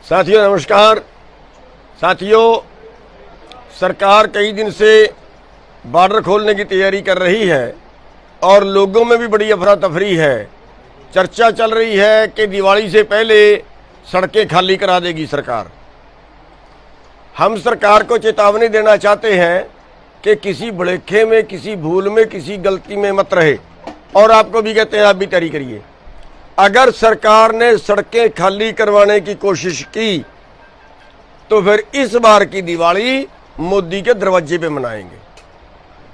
साथियों नमस्कार। साथियों, सरकार कई दिन से बॉर्डर खोलने की तैयारी कर रही है और लोगों में भी बड़ी अफरा तफरी है। चर्चा चल रही है कि दिवाली से पहले सड़कें खाली करा देगी सरकार। हम सरकार को चेतावनी देना चाहते हैं कि किसी भुलेखे में, किसी भूल में, किसी गलती में मत रहे और आपको भी कहते हैं आप भी तैयारी करिए। अगर सरकार ने सड़कें खाली करवाने की कोशिश की तो फिर इस बार की दिवाली मोदी के दरवाजे पे मनाएंगे।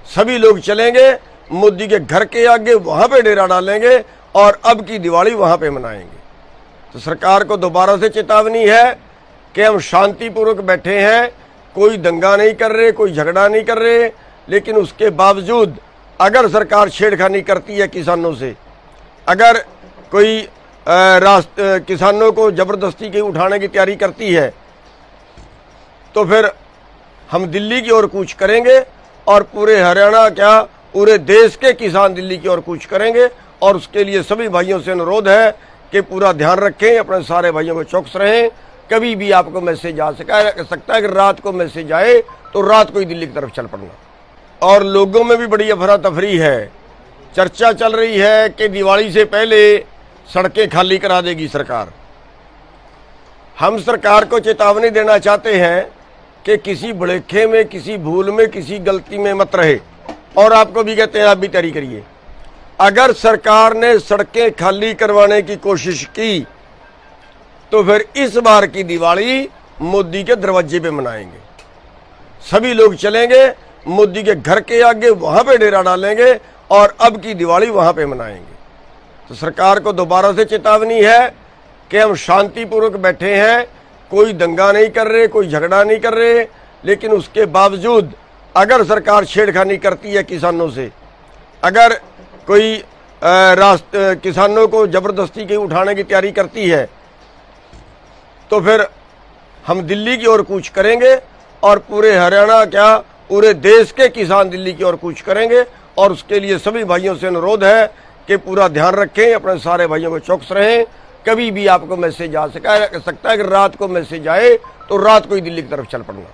सभी लोग चलेंगे मोदी के घर के आगे, वहां पे डेरा डालेंगे और अब की दिवाली वहां पे मनाएंगे। तो सरकार को दोबारा से चेतावनी है कि हम शांतिपूर्वक बैठे हैं, कोई दंगा नहीं कर रहे, कोई झगड़ा नहीं कर रहे, लेकिन उसके बावजूद अगर सरकार छेड़खानी करती है किसानों से, अगर कोई किसानों को जबरदस्ती के उठाने की तैयारी करती है तो फिर हम दिल्ली की ओर कूच करेंगे और पूरे हरियाणा क्या पूरे देश के किसान दिल्ली की ओर कूच करेंगे। और उसके लिए सभी भाइयों से अनुरोध है कि पूरा ध्यान रखें, अपने सारे भाइयों को चौकस रहें। कभी भी आपको मैसेज आ सकता है कि रात को मैसेज आए तो रात को ही दिल्ली की तरफ चल पड़ना। और लोगों में भी बड़ी अफरा तफरी है। चर्चा चल रही है कि दिवाली से पहले सड़कें खाली करा देगी सरकार। हम सरकार को चेतावनी देना चाहते हैं कि किसी भुलेखे में, किसी भूल में, किसी गलती में मत रहे और आपको भी कहते हैं आप भी तैयारी करिए। अगर सरकार ने सड़कें खाली करवाने की कोशिश की तो फिर इस बार की दिवाली मोदी के दरवाजे पे मनाएंगे। सभी लोग चलेंगे मोदी के घर के आगे, वहां पे डेरा डालेंगे और अब की दिवाली वहां पे मनाएंगे। तो सरकार को दोबारा से चेतावनी है कि हम शांतिपूर्वक बैठे हैं, कोई दंगा नहीं कर रहे, कोई झगड़ा नहीं कर रहे, लेकिन उसके बावजूद अगर सरकार छेड़खानी करती है किसानों से, अगर कोई किसानों को जबरदस्ती के उठाने की तैयारी करती है तो फिर हम दिल्ली की ओर कूच करेंगे और पूरे हरियाणा क्या पूरे देश के किसान दिल्ली की ओर कूच करेंगे। और उसके लिए सभी भाइयों से अनुरोध है कि पूरा ध्यान रखें, अपने सारे भाइयों को चौकस रहें। कभी भी आपको मैसेज आ सकता है कि रात को मैसेज आए तो रात को ही दिल्ली की तरफ चल पड़ना।